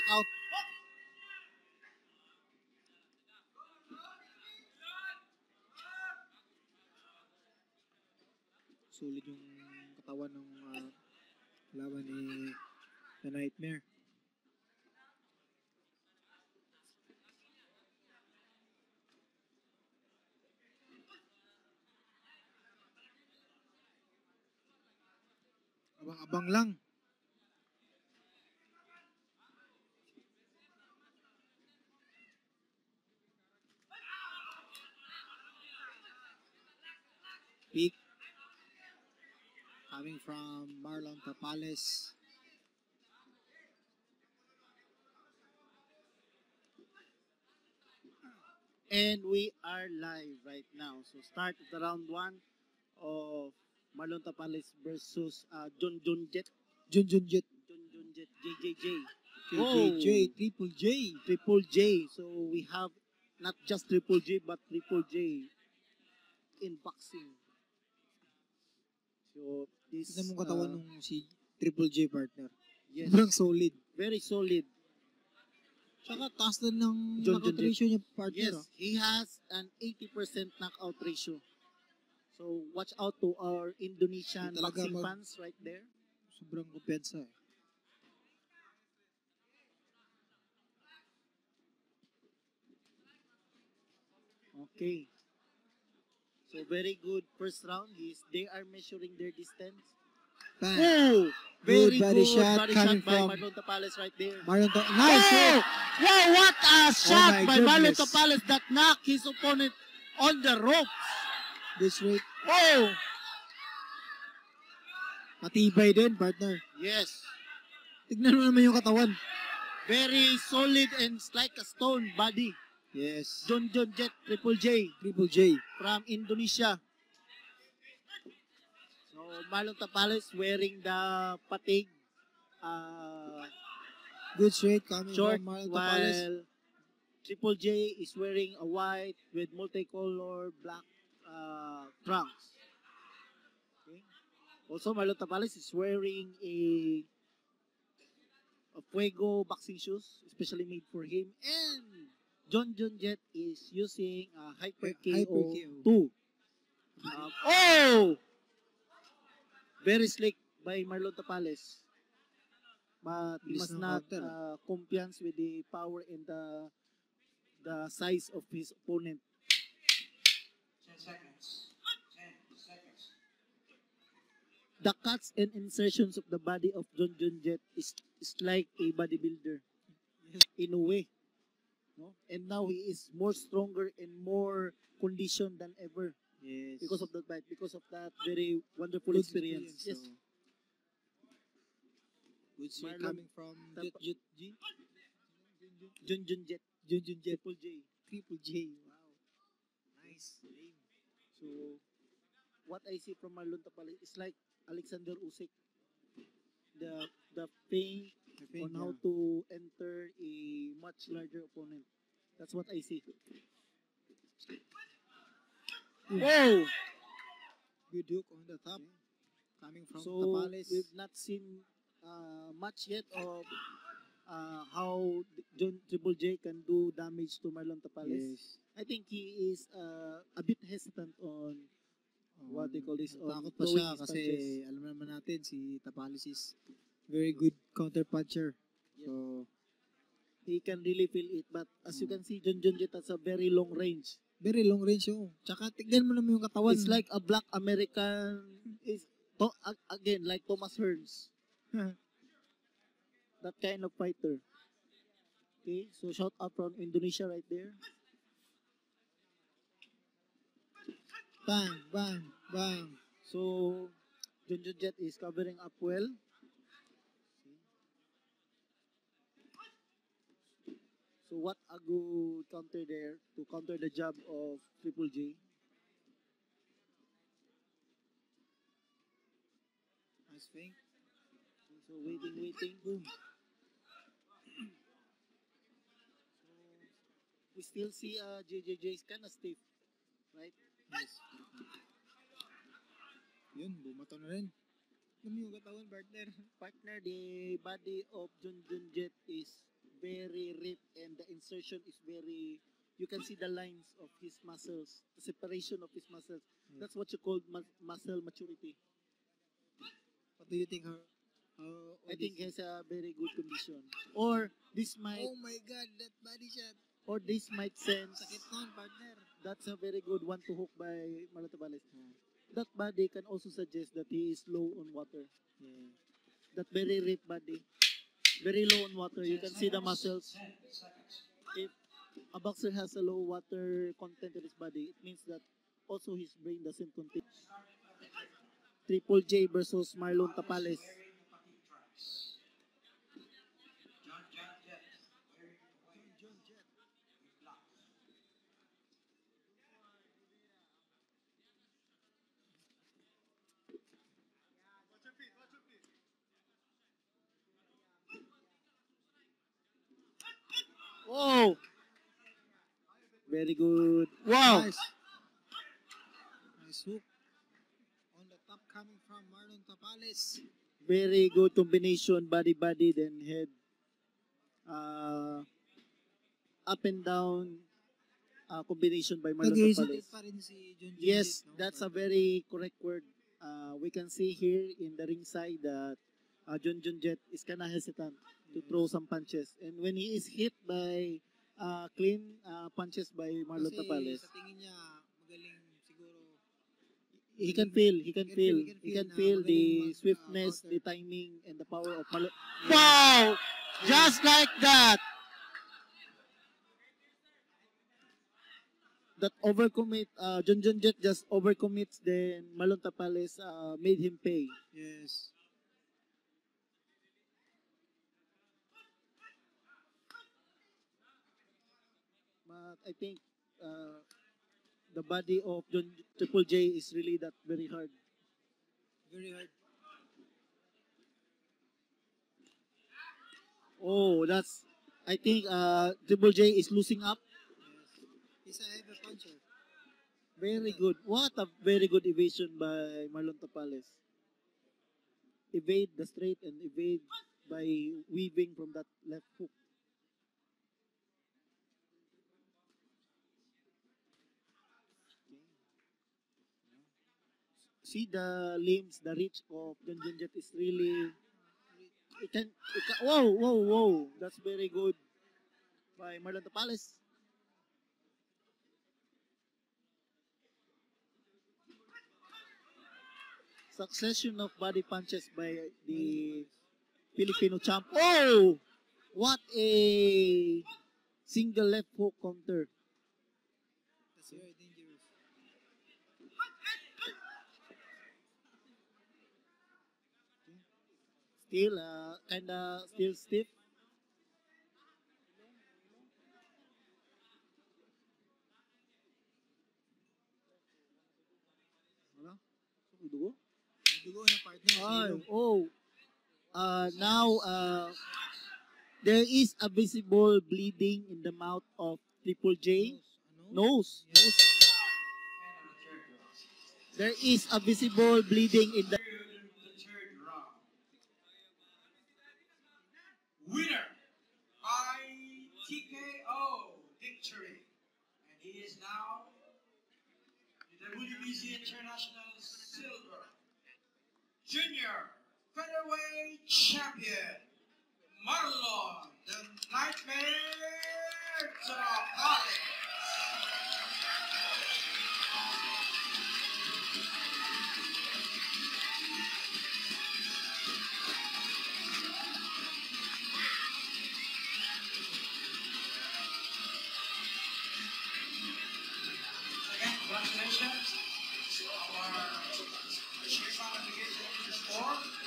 knockout. Sulit yung katawan ng laban ni The Nightmare. Abang-abang lang. Peak coming from Marlon Tapales. And we are live right now. So start of the round 1 of Marlon Tapales versus John Jet. Junjun Jet. John Jet, JJJ. JJJ, Triple J. Triple J. So we have not just Triple J but Triple J in boxing. So this Tignan mo katawan nung si Triple J partner. yes, Sobrang solid. very solid. Tsaka taas din ng John knockout Jet. ratio niya partner. Yes, he has an 80% knockout ratio. So watch out to our Indonesian Hindi talaga boxing fans right there. Sobrang kumpensa eh. Okay. So very good first round. They are measuring their distance. Bang. Oh, Good very body good shot body coming shot by from Marlon Tapales right there. Marlon Nice Oh, hit. wow, what a shot my by Marlon goodness. Tapales that knocked his opponent on the ropes. This rate. Oh, Matibay din partner. yes. Tignan mo naman yung katawan. Very solid and it's like a stone body. Yes. John Jet, Triple J Triple J. from Indonesia. So Marlon Tapales wearing the patig Good straight coming short, from Marlon Tapales. while Triple J is wearing a white with multicolor black trunks. Okay. Also, Marlon Tapales is wearing a Fuego boxing shoes, especially made for him. And John Jet is using Hyper Hyper KO KO. 2. Oh! Very slick by Marlon Tapales. But he Bilis must ng not counter. compliance with the power and the size of his opponent. 10 seconds. 10 seconds. The cuts and insertions of the body of John Jet is like a bodybuilder in a way. No? And now he is more stronger and more conditioned than ever Yes. because of that fight, because of that very wonderful Good experience. Yes. So, good straight Marlon coming from Jet G. John Jet, Junjun Jet. Triple J. Triple J. Wow. Nice name. So what I see from Marlon Tapales is like Alexander Usyk. The feint I think, on how yeah. to enter a much larger opponent. That's what I see. Whoa! Good hook on the top. Coming from So Tapales. we've not seen much yet of how Triple J can do damage to Marlon Tapales. Yes. I think he is a bit hesitant on what they call this, Takot on pa throwing siya his kasi punches. alam naman natin si Tapales is very good counter puncher. So, He can really feel it, but as you can see, John Jet has a very long range. very long range yun. Tsaka tignan mo naman yung katawan. It's like a black American, again, like Thomas Hearns. That kind of fighter. Okay, so shout out from Indonesia right there. bang, bang, bang. So, John Jet is covering up well. So what a good counter there to counter the jab of Triple J. Nice feint. So waiting, boom. So we still see JJJ is kind of stiff, right? Yes. Yun, bumato na rin. Alam mo yung katawan, partner. Partner, the body of John Jet is very ripped and the insertion is very, you can see the lines of his muscles, the separation of his muscles. Yeah. That's what you call muscle maturity. What do you think? How I think he has a very good condition. Or this might, Oh my God, that body shot. or this might sense. Sakit nun, partner. That's a very good one to hook by Marlon Tavares. That body can also suggest that he is low on water. Yeah. That very ripped body, very low on water. You 10 can see the seconds. muscles. 10 seconds. If a boxer has a low water content in his body, it means that also his brain doesn't contain. Triple J versus Marlon Tapales. Wearing the fatigue tracks. John Jet wearing the white John Jet. with black. Oh, very good. Wow, Nice. Nice hook. On the top coming from Marlon Tapales. very good combination, body, then head. Up and down combination by Marlon Nag-hesitate Tapales. pa rin si John Jet. Yes, no? that's a very correct word. We can see here in the ringside that John Jet is kind of hesitant to throw some punches. And when he is hit by clean punches by Marlon Kasi Tapales, sa tingin niya, magaling siguro. he can feel He can feel na the magaling swiftness, counter. the timing, and the power of Marlon. Wow! Just like that! That overcommit, John Jet just overcommits, then Marlon Tapales made him pay. Yes. But I think the body of Triple J is really that very hard. Very hard. Oh, that's, I think Triple J is losing up. Yes. He's a heavy puncher. Very good. What a very good evasion by Marlon Tapales. Evade the straight and evade by weaving from that left hook. See the limbs, the reach of John Jet is really, whoa, that's very good by Marlon Tapales. Succession of body punches by the Filipino champ. Oh! What a single left hook counter. That's very dangerous. Still, kinda still stiff. Wala? So, dugo? Dugo na partner. Ay, Silong. oh. Now, there is a visible bleeding in the mouth of Triple J. Nose. Ano? Nose. Yes. And on the third round. There is a visible bleeding in the... The third round. Winner by TKO victory. And he is now the WBC International Silver Junior Featherweight Champion Marlon the Nightmare Tapales. Again, congratulations to our chief on the sport.